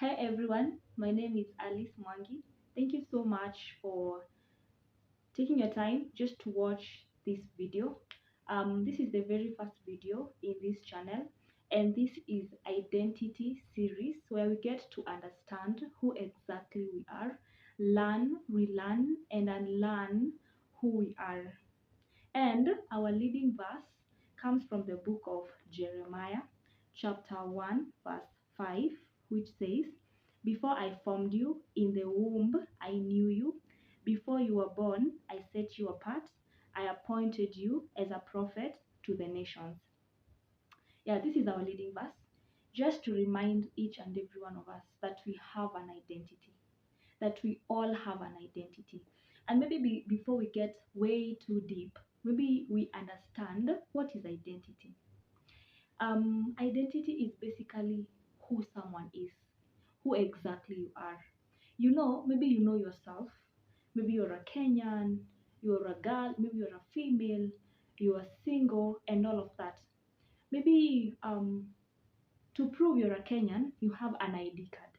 Hi everyone, my name is Alice Mwangi. Thank you so much for taking your time just to watch this video. This is the very first video in this channel, and this is Identity series where we get to understand who exactly we are, learn, relearn, and unlearn who we are. And our leading verse comes from the book of Jeremiah, chapter 1, verse 5, which says, "Before I formed you in the womb, I knew you. Before you were born, I set you apart. I appointed you as a prophet to the nations." Yeah, this is our leading verse, just to remind each and every one of us that we have an identity, that we all have an identity. And maybe before we get way too deep, maybe we understand what is identity. Identity is basically who someone is, who exactly you are. Maybe you know yourself. Maybe you're a Kenyan, you're a girl, maybe you're a female, you are single, and all of that. Maybe to prove you're a Kenyan, you have an ID card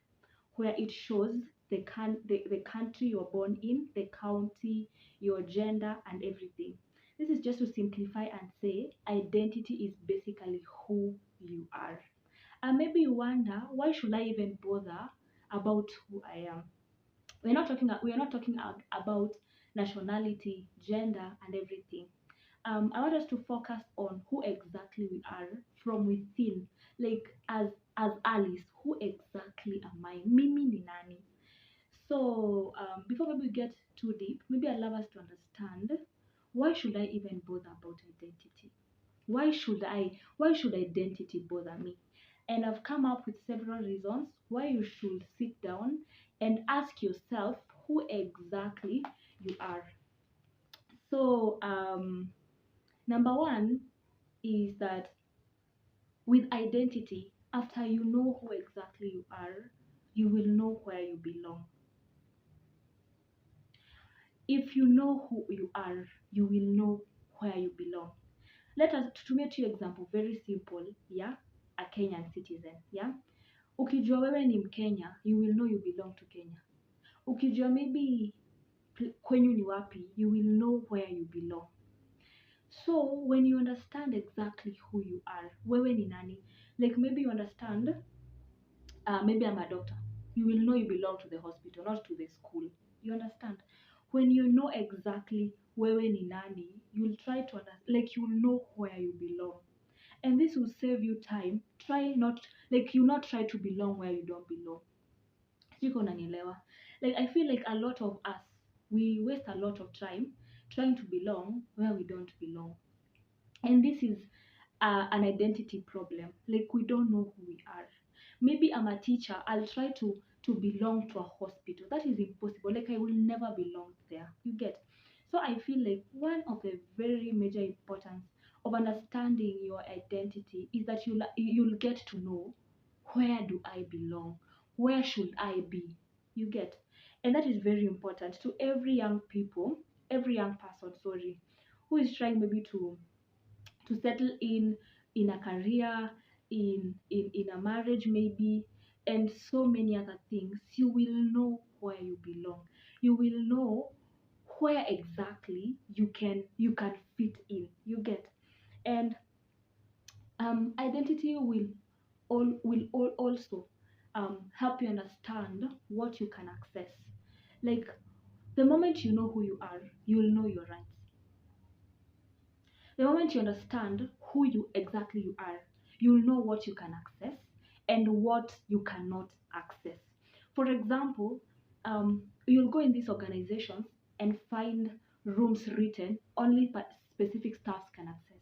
where it shows the country you're born in, the county, your gender, and everything. This is just to simplify and say identity is basically who you are. And maybe you wonder, why should I even bother about who I am? We are not talking about nationality, gender, and everything. I want us to focus on who exactly we are from within. Like as Alice, who exactly am I? Mimi ni nani? So before maybe we get too deep, maybe I'd love us to understand, why should I even bother about identity? Why should identity bother me? And I've come up with several reasons why you should sit down and ask yourself who exactly you are. So number one is that with identity, after you know who exactly you are, you will know where you belong. If you know who you are, you will know where you belong. Let us to make you example very simple, yeah? A Kenyan citizen, yeah? Ukijua wewe ni Mkenya, you will know you belong to Kenya. Ukijua maybe kwenyu ni wapi, you will know where you belong. So when you understand exactly who you are, wewe ni nani? Like maybe you understand, maybe I'm a doctor. You will know you belong to the hospital, not to the school. You understand? When you know exactly wewe ni nani, you'll try to understand, like you'll know where you belong. And this will save you time. You not try to belong where you don't belong. Siko unanielewa? Like I feel like a lot of us, we waste a lot of time trying to belong where we don't belong. And this is an identity problem. Like we don't know who we are. Maybe I'm a teacher, I'll try to belong to a hospital. That is impossible. Like I will never belong there. You get? So I feel like one of the very major importance of understanding your identity is that you'll get to know, where do I belong? Where should I be? You get? And that is very important to every young person, sorry, who is trying maybe to settle in a career, in a marriage maybe, and so many other things. You will know where you belong. You will know where exactly you can fit in. You get? And identity will also help you understand what you can access. Like the moment you know who you are, you will know your rights. The moment you understand who you exactly you are, you'll know what you can access and what you cannot access. For example, you'll go in these organizations and find rooms written only specific staffs can access.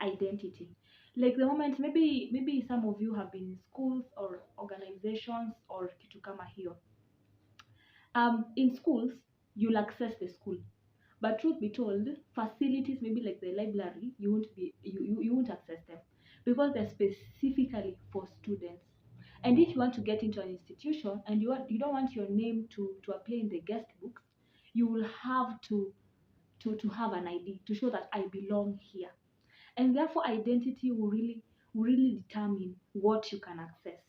Identity. Like the moment maybe some of you have been in schools or organizations or kitu kama hiyo. In schools, you'll access the school. But truth be told, facilities maybe like the library, you won't access them because they're specifically for students. And if you want to get into an institution and you don't want your name to appear in the guest books, you will have to have an ID to show that I belong here. And therefore identity will really determine what you can access.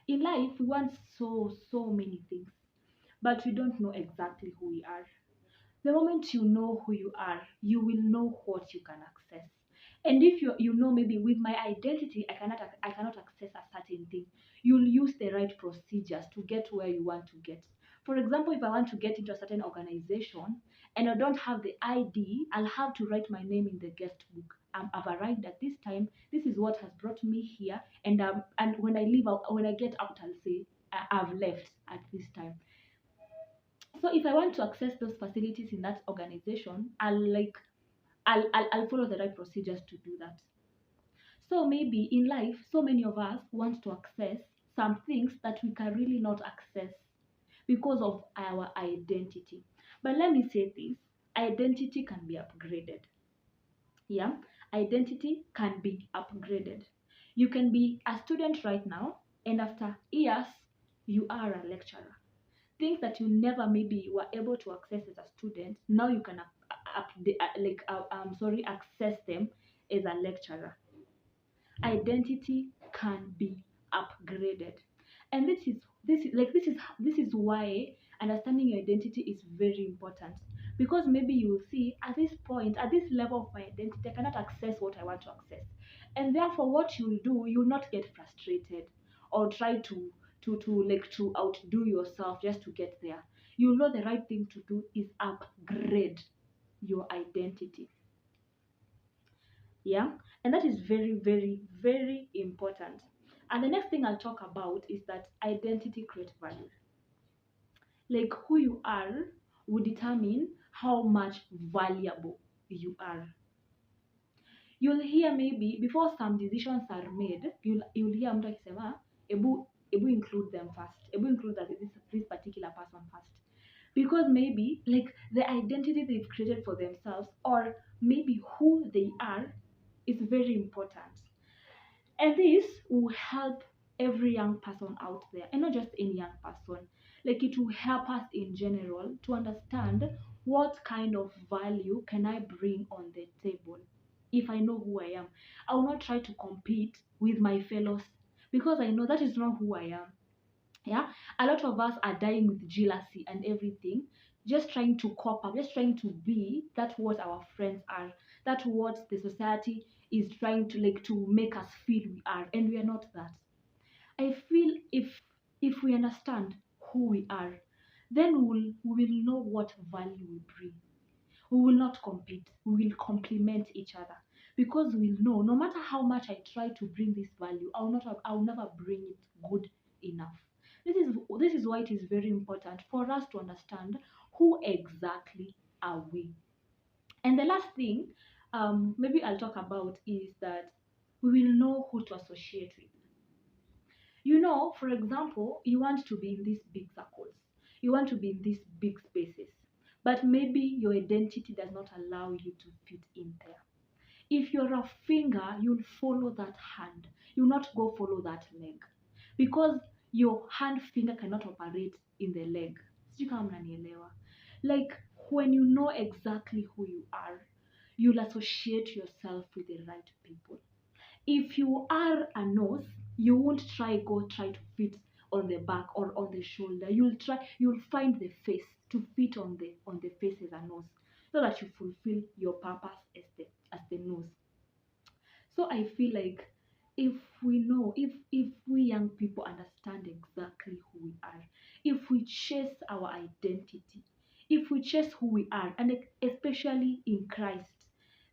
In life, we want so many things, but we don't know exactly who we are. The moment you know who you are, you will know what you can access. And if you know, maybe with my identity, I cannot access a certain thing, you'll use the right procedures to get where you want to get. For example, if I want to get into a certain organization and I don't have the ID, I'll have to write my name in the guest book. I've arrived at this time. This is what has brought me here, and when I leave out, when I get out, I'll say I've left at this time. So if I want to access those facilities in that organization, I'll follow the right procedures to do that. So maybe in life, so many of us want to access some things that we can really not access because of our identity. But let me say this, identity can be upgraded. Yeah, identity can be upgraded. You can be a student right now, and after years, you are a lecturer. Things that you never maybe were able to access as a student, now you can access them as a lecturer. Identity can be upgraded, and this is why understanding your identity is very important, because maybe you will see at this point, at this level of my identity, I cannot access what I want to access, and therefore what you will do, you will not get frustrated or try to outdo yourself just to get there. You know the right thing to do is upgrade your identity. Yeah, and that is very important. And the next thing I'll talk about is that identity creates value. Like who you are will determine how much valuable you are. You'll hear maybe before some decisions are made, you'll hear mtu akisema ebu include them first, ebu include this particular person first, because maybe like the identity they've created for themselves, or maybe who they are, is very important. And this will help every young person out there, and not just any young person. Like it will help us in general to understand what kind of value can I bring on the table. If I know who I am, I will not try to compete with my fellows, because I know that is not who I am. Yeah, a lot of us are dying with jealousy and everything, just trying to cope up, just trying to be that what our friends are, that what the society is trying to like to make us feel we are, and we are not that. I feel if we understand who we are, then we will know what value we bring. We will not compete, we will complement each other, because we'll know no matter how much I try to bring this value, I'll never bring it good enough. This is why it is very important for us to understand who exactly are we. And the last thing, maybe I'll talk about, is that we will know who to associate with. For example, you want to be in these big circles, you want to be in these big spaces, but maybe your identity does not allow you to fit in there. If you're a finger, you'll follow that hand, you'll not go follow that leg, because your hand finger cannot operate in the leg. Sijui kama mnanielewa. Like when you know exactly who you are, you'll associate yourself with the right people. If you are a nose, you won't try to fit on the back or on the shoulder. You'll find the face to fit on the face as a nose, so that you fulfill your purpose as the nose. So I feel like if we young people understand exactly who we are, if we chase our identity, if we chase who we are, and especially in Christ,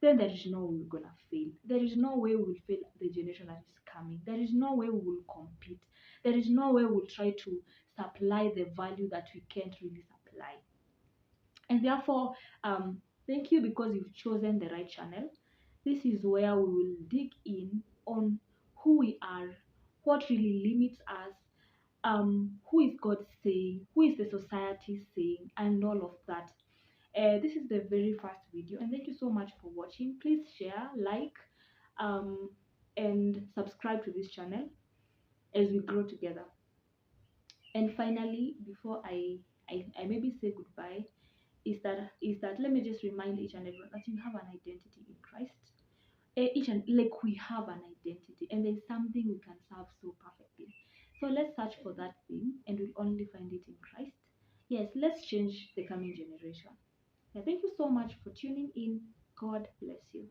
then there is no way we're gonna fail. There is no way we'll fail the generation that is coming. There is no way we will compete. There is no way we'll try to supply the value that we can't really supply. And therefore, thank you, because you've chosen the right channel. This is where we will dig in on who we are, what really limits us, who is God saying, who is the society saying, and all of that. This is the very first video, and thank you so much for watching. Please share, like, um, and subscribe to this channel as we grow together. And finally, before I maybe say goodbye, is that let me just remind each and everyone that you have an identity in Christ. Each and like we have an identity, and there's something we can serve so perfectly. So let's search for that thing and we'll only find it in Christ. Yes, let's change the coming generation. Yeah, thank you so much for tuning in. God bless you.